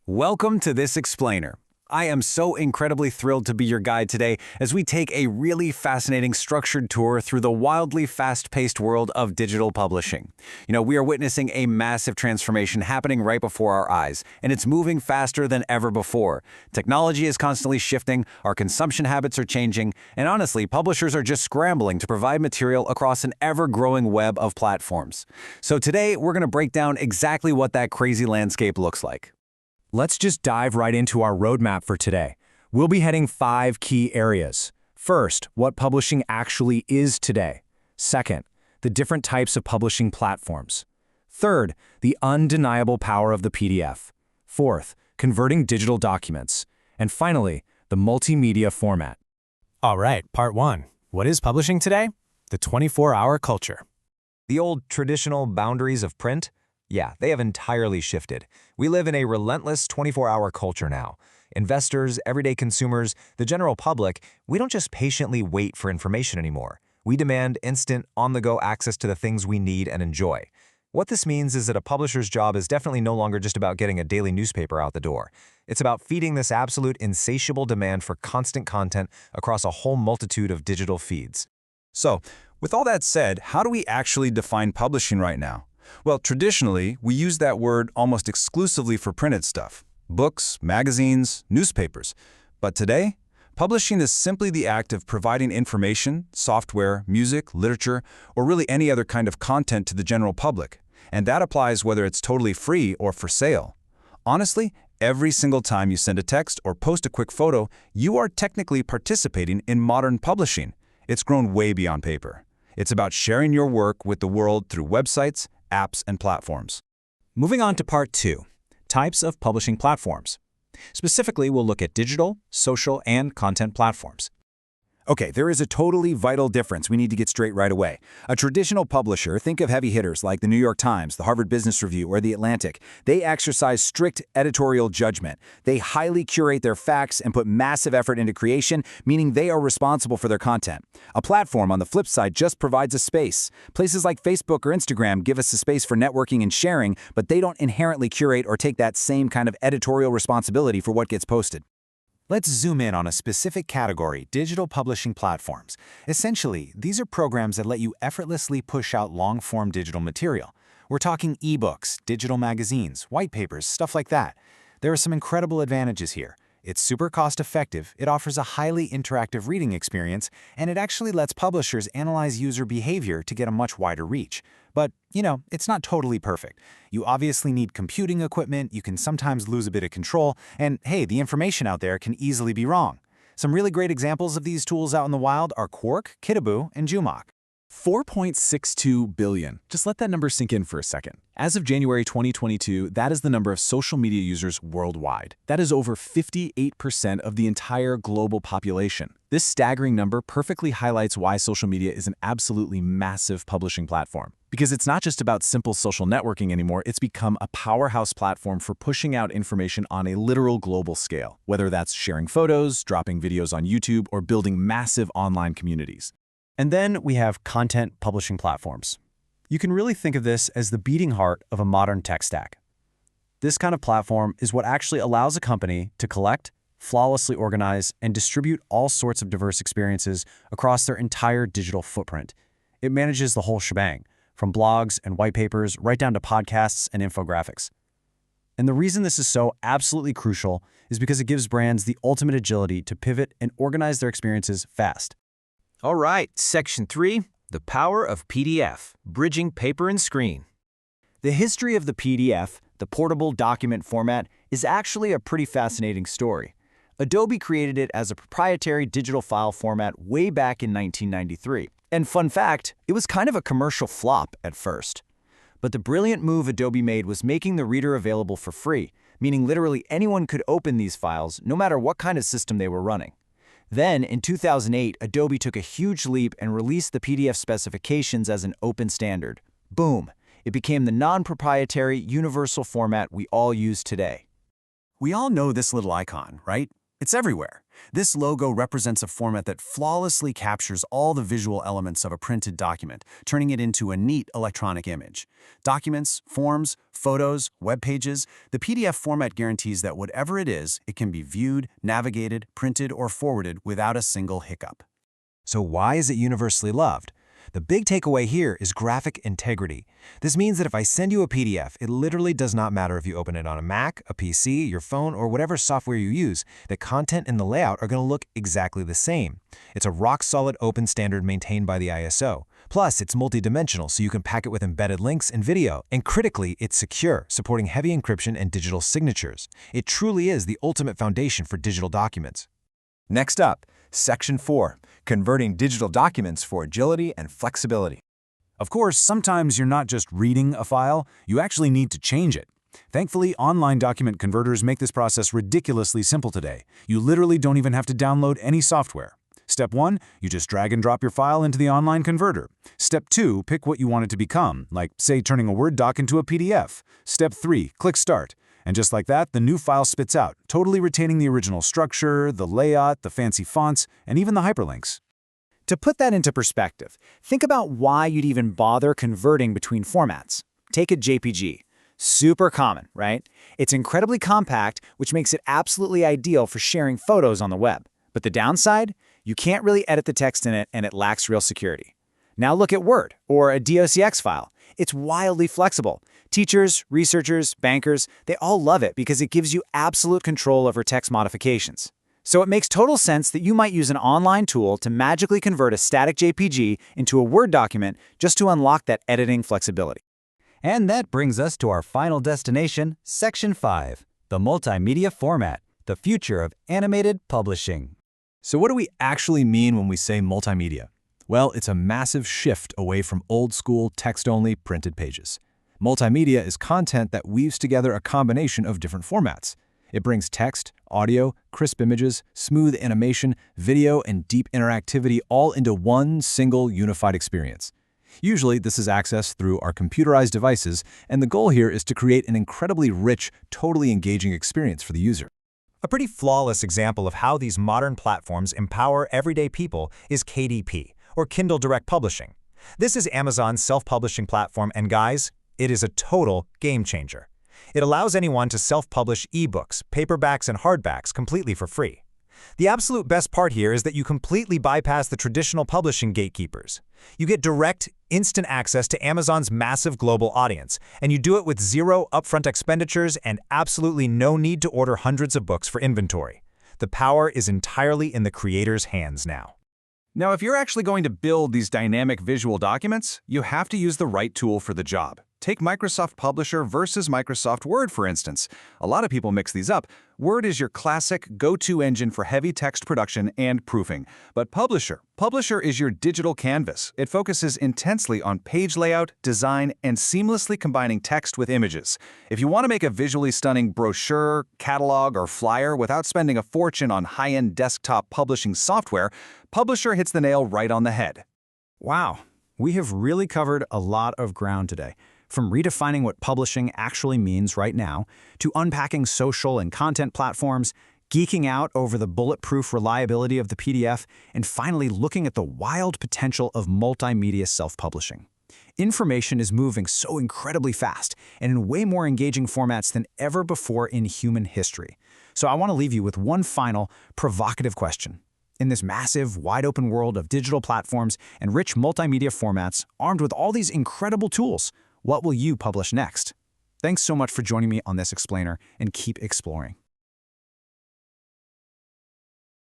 Welcome to This Explainer. I am so incredibly thrilled to be your guide today as we take a really fascinating structured tour through the wildly fast-paced world of digital publishing. We are witnessing a massive transformation happening right before our eyes, and it's moving faster than ever before. Technology is constantly shifting, our consumption habits are changing, and honestly, publishers are just scrambling to provide material across an ever-growing web of platforms. So today, we're going to break down exactly what that crazy landscape looks like. Let's just dive right into our roadmap for today. We'll be hitting 5 key areas. First, what publishing actually is today. Second, the different types of publishing platforms. Third, the undeniable power of the PDF. Fourth, converting digital documents. And finally, the multimedia format. All right, part 1. What is publishing today? The 24-hour culture. The old traditional boundaries of print? Yeah, they have entirely shifted. We live in a relentless 24-hour culture now. Investors, everyday consumers, the general public, we don't just patiently wait for information anymore. We demand instant, on-the-go access to the things we need and enjoy. What this means is that a publisher's job is definitely no longer just about getting a daily newspaper out the door. It's about feeding this absolute insatiable demand for constant content across a whole multitude of digital feeds. So, with all that said, how do we actually define publishing right now? Well, traditionally, we use that word almost exclusively for printed stuff, books, magazines, newspapers. But today, publishing is simply the act of providing information, software, music, literature, or really any other kind of content to the general public. And that applies whether it's totally free or for sale. Honestly, every single time you send a text or post a quick photo, you are technically participating in modern publishing. It's grown way beyond paper. It's about sharing your work with the world through websites, apps, and platforms. Moving on to part 2, types of publishing platforms. Specifically, we'll look at digital, social, and content platforms. Okay, there is a totally vital difference we need to get straight right away. A traditional publisher, think of heavy hitters like the New York Times, the Harvard Business Review, or the Atlantic. They exercise strict editorial judgment. They highly curate their facts and put massive effort into creation, meaning they are responsible for their content. A platform, on the flip side, just provides a space. Places like Facebook or Instagram give us a space for networking and sharing, but they don't inherently curate or take that same kind of editorial responsibility for what gets posted. Let's zoom in on a specific category, digital publishing platforms. Essentially, these are programs that let you effortlessly push out long-form digital material. We're talking ebooks, digital magazines, white papers, stuff like that. There are some incredible advantages here. It's super cost-effective, it offers a highly interactive reading experience, and it actually lets publishers analyze user behavior to get a much wider reach. But, it's not totally perfect. You obviously need computing equipment, you can sometimes lose a bit of control, and hey, the information out there can easily be wrong. Some really great examples of these tools out in the wild are Quark, Kitaboo, and Jumock. 4.62 billion. Just let that number sink in for a second. As of January 2022, that is the number of social media users worldwide. That is over 58% of the entire global population. This staggering number perfectly highlights why social media is an absolutely massive publishing platform. Because it's not just about simple social networking anymore, it's become a powerhouse platform for pushing out information on a literal global scale, whether that's sharing photos, dropping videos on YouTube, or building massive online communities. And then we have content publishing platforms. You can really think of this as the beating heart of a modern tech stack. This kind of platform is what actually allows a company to collect, flawlessly organize, and distribute all sorts of diverse experiences across their entire digital footprint. It manages the whole shebang, from blogs and white papers right down to podcasts and infographics. And the reason this is so absolutely crucial is because it gives brands the ultimate agility to pivot and organize their experiences fast. All right, Section 3, the power of PDF, bridging paper and screen. The history of the PDF, the portable document format, is actually a pretty fascinating story. Adobe created it as a proprietary digital file format way back in 1993. And fun fact, it was kind of a commercial flop at first. But the brilliant move Adobe made was making the reader available for free, meaning literally anyone could open these files, no matter what kind of system they were running. Then, in 2008, Adobe took a huge leap and released the PDF specifications as an open standard. Boom! It became the non-proprietary, universal format we all use today. We all know this little icon, right? It's everywhere. This logo represents a format that flawlessly captures all the visual elements of a printed document, turning it into a neat electronic image. Documents, forms, photos, web pages, the PDF format guarantees that whatever it is, it can be viewed, navigated, printed, or forwarded without a single hiccup. So why is it universally loved? The big takeaway here is graphic integrity. This means that if I send you a PDF, it literally does not matter if you open it on a Mac, a PC, your phone, or whatever software you use, the content and the layout are going to look exactly the same. It's a rock-solid open standard maintained by the ISO. Plus, it's multi-dimensional, so you can pack it with embedded links and video. And critically, it's secure, supporting heavy encryption and digital signatures. It truly is the ultimate foundation for digital documents. Next up, Section 4, converting digital documents for agility and flexibility. Of course, sometimes you're not just reading a file, you actually need to change it. Thankfully, online document converters make this process ridiculously simple today. You literally don't even have to download any software. Step 1, you just drag and drop your file into the online converter. Step 2, pick what you want it to become, like, say, turning a Word doc into a PDF. Step 3, click Start. And just like that, the new file spits out, totally retaining the original structure, the layout, the fancy fonts, and even the hyperlinks. To put that into perspective, think about why you'd even bother converting between formats. Take a JPG. Super common, right? It's incredibly compact, which makes it absolutely ideal for sharing photos on the web. But the downside? You can't really edit the text in it, and it lacks real security. Now look at Word, or a DOCX file. It's wildly flexible. Teachers, researchers, bankers, they all love it because it gives you absolute control over text modifications. So it makes total sense that you might use an online tool to magically convert a static JPG into a Word document just to unlock that editing flexibility. And that brings us to our final destination, Section 5, the multimedia format, the future of animated publishing. So what do we actually mean when we say multimedia? Well, it's a massive shift away from old-school text-only printed pages. Multimedia is content that weaves together a combination of different formats. It brings text, audio, crisp images, smooth animation, video, and deep interactivity all into one single unified experience. Usually, this is accessed through our computerized devices, and the goal here is to create an incredibly rich, totally engaging experience for the user. A pretty flawless example of how these modern platforms empower everyday people is KDP, or Kindle Direct Publishing. This is Amazon's self-publishing platform, and guys, it is a total game changer. It allows anyone to self-publish ebooks, paperbacks, and hardbacks completely for free. The absolute best part here is that you completely bypass the traditional publishing gatekeepers. You get direct, instant access to Amazon's massive global audience, and you do it with zero upfront expenditures and absolutely no need to order hundreds of books for inventory. The power is entirely in the creator's hands now. Now, if you're actually going to build these dynamic visual documents, you have to use the right tool for the job. Take Microsoft Publisher versus Microsoft Word, for instance. A lot of people mix these up. Word is your classic go-to engine for heavy text production and proofing. But Publisher is your digital canvas. It focuses intensely on page layout, design, and seamlessly combining text with images. If you want to make a visually stunning brochure, catalog, or flyer without spending a fortune on high-end desktop publishing software, Publisher hits the nail right on the head. Wow, we have really covered a lot of ground today. From redefining what publishing actually means right now, to unpacking social and content platforms, geeking out over the bulletproof reliability of the PDF, and finally looking at the wild potential of multimedia self-publishing. Information is moving so incredibly fast and in way more engaging formats than ever before in human history. So I want to leave you with one final, provocative question. In this massive, wide-open world of digital platforms and rich multimedia formats, armed with all these incredible tools, what will you publish next? Thanks so much for joining me on this explainer, and keep exploring.